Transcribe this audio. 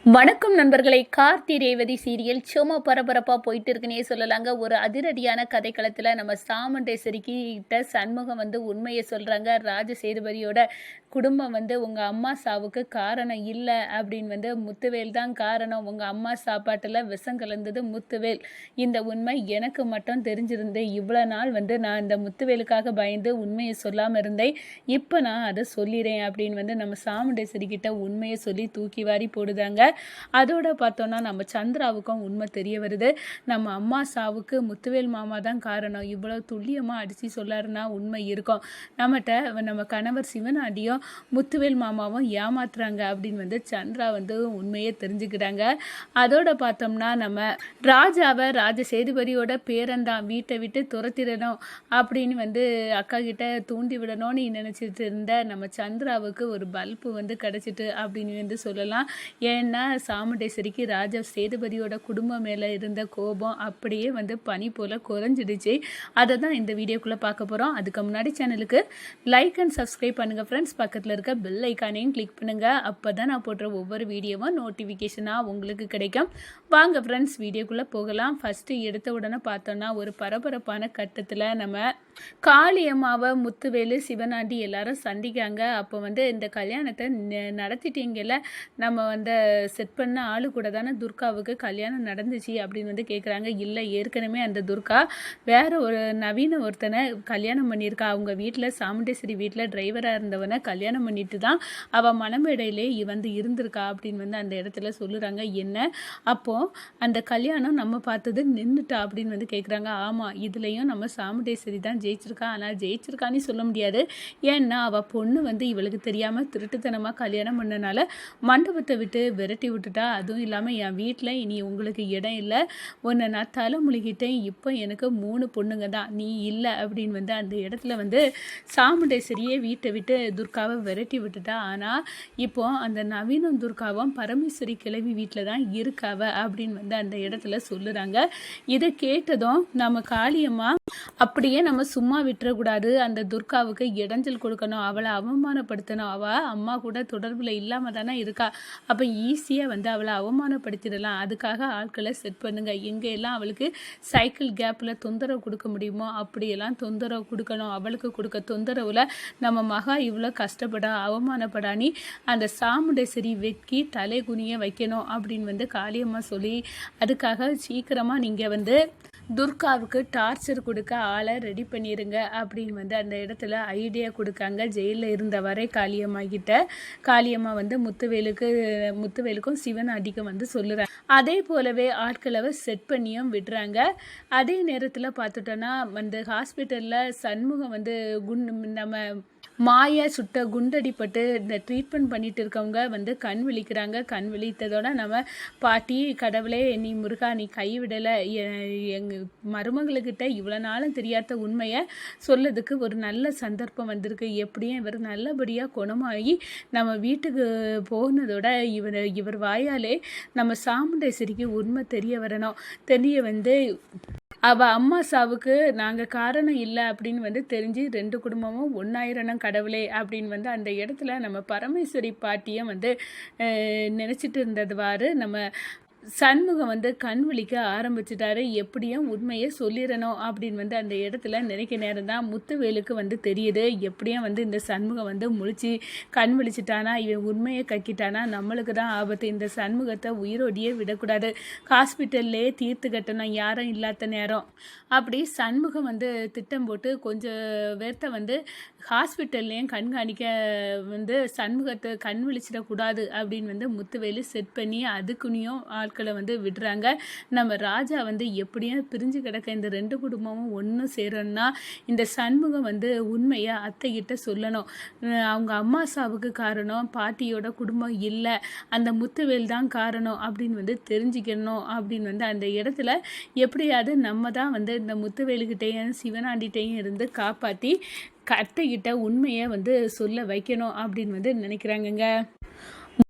வணக்கம் நண்பர்களை. கார்த்தி ரேவதி சீரியல் சும்மா பரபரப்பாக போயிட்டு இருக்குன்னே சொல்லலாங்க. ஒரு அதிரடியான கதைக்களத்தில் நம்ம சாமுண்டேஸ்வரிக்கு கிட்ட சண்முகம் உண்மையை சொல்கிறாங்க. ராஜசேதுபதியோட குடும்பம் உங்கள் அம்மா சாவுக்கு காரணம் இல்லை அப்படின்னு முத்துவேல் தான் காரணம். உங்கள் அம்மா சாப்பாட்டில் விஷம் கலந்தது முத்துவேல். இந்த உண்மை எனக்கு மட்டும் தெரிஞ்சிருந்து இவ்வளோ நாள் நான் இந்த முத்துவேலுக்காக பயந்து உண்மையை சொல்லாமல் இருந்தேன். இப்போ நான் அதை சொல்லிடுறேன் அப்படின்னு நம்ம சாமுண்டேஸ்வரி கிட்ட உண்மையை சொல்லி தூக்கி வாரி போடுதாங்க. அதோட பார்த்தோன்னா நம்ம சந்திராவுக்கும் உண்மை தெரிய வருது. நம்ம அம்மா சாவுக்கு முத்துவேல் மாமா தான் காரணம். இவ்வளோ துல்லியமாக அடித்து சொல்லாருன்னா உண்மை இருக்கும். நம்ம கணவர் சிவனாண்டியும் முத்துவேல் மாமாவும் ஏமாத்துறாங்க அப்படின்னு சந்திரா உண்மையை தெரிஞ்சுக்கிறாங்க. அதோட பார்த்தோம்னா நம்ம ராஜாவை ராஜசேதுபதியோட பேரன்தான் வீட்டை விட்டு துரத்திடணும் அப்படின்னு அக்கா கிட்ட தூண்டி விடணும்னு நினச்சிட்டு இருந்த நம்ம சந்திராவுக்கு ஒரு பல்பு கிடச்சிட்டு அப்படின்னு சொல்லலாம். ஏன்னா சாமுண்டேஸ்வரிக்கு ராஜா சேதுபதியோட குடும்பம் மேலே இருந்த கோபம் அப்படியே பனி போல் குறைஞ்சிடுச்சு. அதை தான் இந்த வீடியோக்குள்ளே பார்க்க போகிறோம். அதுக்கு முன்னாடி சேனலுக்கு லைக் அண்ட் சப்ஸ்கிரைப் பண்ணுங்கள் ஃப்ரெண்ட்ஸ். பக்கத்தில் இருக்க பெல் ஐக்கானையும் கிளிக் பண்ணுங்கள். அப்போ தான் நான் போடுற ஒவ்வொரு வீடியோவும் நோட்டிஃபிகேஷனாக உங்களுக்கு கிடைக்கும். வாங்க ஃப்ரெண்ட்ஸ் வீடியோக்குள்ளே போகலாம். ஃபஸ்ட்டு எடுத்த உடனே பார்த்தோன்னா ஒரு பரபரப்பான கட்டத்தில் நம்ம காளியம்மாவை முத்துவேலு சிவனாண்டி எல்லாரும் சந்திக்காங்க. அப்போ இந்த கல்யாணத்தை நடத்திட்டீங்கல்ல, நம்ம செட் பண்ண ஆளு கூட தானே துர்காவுக்கு கல்யாணம் நடந்துச்சு அப்படின்னு கேட்குறாங்க. இல்லை, ஏற்கனவே அந்த துர்கா வேற ஒரு நவீன ஒருத்தனை கல்யாணம் பண்ணியிருக்கா. அவங்க வீட்டில் சாமுண்டேஸ்வரி வீட்டில் டிரைவராக இருந்தவனை கல்யாணம் பண்ணிட்டு தான் அவள் மனமேடையிலே இருந்திருக்கா அப்படின்னு அந்த இடத்துல சொல்லுறாங்க. என்ன அப்போது அந்த கல்யாணம் நம்ம பார்த்தது நின்றுட்டா அப்படின்னு கேட்குறாங்க. ஆமாம், இதுலேயும் நம்ம சாமுண்டேஸ்வரி தான் ஜெயிச்சிருக்கா. ஆனால் ஜெயிச்சிருக்கான்னு சொல்ல முடியாது. ஏன்னா அவள் பொண்ணு இவளுக்கு தெரியாமல் திருட்டுத்தனமாக கல்யாணம் பண்ணனால மண்டபத்தை விட்டு விரட்டி விட்டுட்டா. அதுவும் இல்லாமல் என் வீட்டில் இனி உங்களுக்கு இடம் இல்லை, உன்னை நான் தலை முழுகிட்டேன், இப்போ எனக்கு 3 பொண்ணுங்க தான், நீ இல்லை அப்படின்னு அந்த இடத்துல சாமுண்டேஸ்வரியே வீட்டை விட்டு துர்காவை விரட்டி விட்டுட்டா. ஆனால் இப்போ அந்த நவீனம் துர்காவும் பரமேஸ்வரி கிழவி வீட்டில் தான் இருக்காவ அப்படின்னு அந்த இடத்துல சொல்லுறாங்க. இதை கேட்டதும் நம்ம காளியம்மா அப்படியே நம்ம சும்மா விட்டுறக்கூடாது, அந்த துர்காவுக்கு இடைஞ்சல் கொடுக்கணும், அவளை அவமானப்படுத்தணும். அவள் அம்மா கூட தொடர்பில் இல்லாமல் தானே இருக்கா. அப்போ ஈஸியாக அவளை அவமானப்படுத்திடலாம். அதுக்காக ஆட்களை செட் பண்ணுங்க. எங்கெல்லாம் அவளுக்கு சைக்கிள் கேப்பில் தொந்தரவு கொடுக்க முடியுமோ அப்படியெல்லாம் தொந்தரவு கொடுக்கணும். அவளுக்கு கொடுக்க தொந்தரவில் நம்ம மகா இவ்வளோ அவமானப்படானி அந்த சாமுண்டேஸ்வரி வெக்கி தலை குனிய வைக்கணும் அப்படின்னு காளியம்மா சொல்லி, அதுக்காக சீக்கிரமாக நீங்கள் துர்காவுக்கு டார்ச்சர் கொடுக்க ஆளை ரெடி பண்ணிடுங்க அப்படின்னு அந்த இடத்துல ஐடியா கொடுக்காங்க. ஜெயிலில் இருந்த வரை காளியம்மா கிட்ட காளியம்மா முத்துவேலுக்கும் சிவனாண்டிக்கும் சொல்லுறாங்க. அதே போலவே ஆட்களை செட் பண்ணியும் விடுறாங்க. அதே நேரத்தில் பார்த்துட்டோன்னா ஹாஸ்பிட்டலில் சண்முகம் நம்ம மாயா சுட்ட குண்டடிப்பட்டு இந்த ட்ரீட்மெண்ட் பண்ணிட்டு இருக்கவங்க கண் விழிக்கிறாங்க. கண் விழித்ததோட நம்ம பாட்டி, கடவுளே நீ முருகா நீ கைவிடலை, எங்கள் மருமகளுக்கிட்ட இவ்வளோ நாளும் தெரியாத உண்மையை சொல்லதுக்கு ஒரு நல்ல சந்தர்ப்பம் வந்திருக்கு. எப்படியும் இவர் நல்லபடியாக குணமாகி நம்ம வீட்டுக்கு போனதோட இவர் வாயாலே நம்ம சாமுண்டேஸ்வரிக்கு உண்மை தெரிய வரணும். தெரிய அவள் அம்மா சாவுக்கு நாங்கள் காரணம் இல்லை அப்படின்னு தெரிஞ்சு 2 குடும்பமும் ஒன்றாயிரணும் கடவுளே அப்படின்னு அந்த இடத்துல நம்ம பரமேஸ்வரி பாட்டியை நினச்சிட்டு இருந்ததுவாறு நம்ம சண்முகம் கண் விழிக்க ஆரம்பிச்சிட்டாரு. எப்படியும் உண்மையை சொல்லிடணும் அப்படின்னு அந்த இடத்துல நினைக்க நேரம் தான் முத்துவேலுக்கு தெரியுது. எப்படியும் இந்த சண்முகம் முழிச்சு கண் விழிச்சிட்டானா, இவன் உண்மையை கக்கிட்டானா நம்மளுக்கு தான் ஆபத்து. இந்த சண்முகத்தை உயிரோடியே விடக்கூடாது, ஹாஸ்பிட்டல்லே தீர்த்து கட்டணும் யாரும் இல்லாத நேரம். அப்படி சண்முகம் திட்டம் போட்டு கொஞ்சம் பேர்த்த ஹாஸ்பிட்டல்லையும் கண்காணிக்க சண்முகத்தை கண் விழிச்சிடக்கூடாது அப்படின்னு முத்துவேலு செட் பண்ணி அதுக்குனியும் ஆட்களை விடுறாங்க. நம்ம ராஜா எப்படியும் பிரிஞ்சு கிடக்க இந்த 2 குடும்பமும் ஒன்றும் சேரணும்னா இந்த சண்முகம் உண்மையை அத்தைகிட்ட சொல்லணும். அவங்க அம்மா சாவுக்கு காரணம் பாட்டியோட குடும்பம் இல்லை, அந்த முத்துவேல் தான் காரணம் அப்படின்னு தெரிஞ்சுக்கணும் அப்படின்னு அந்த இடத்துல எப்படியாவது நம்ம தான் இந்த முத்துவேலுக்கிட்டையும் சிவனாண்டிகிட்டையும் இருந்து காப்பாற்றி அத்தைகிட்ட உண்மையை சொல்ல வைக்கணும் அப்படின்னு நினைக்கிறாங்கங்க.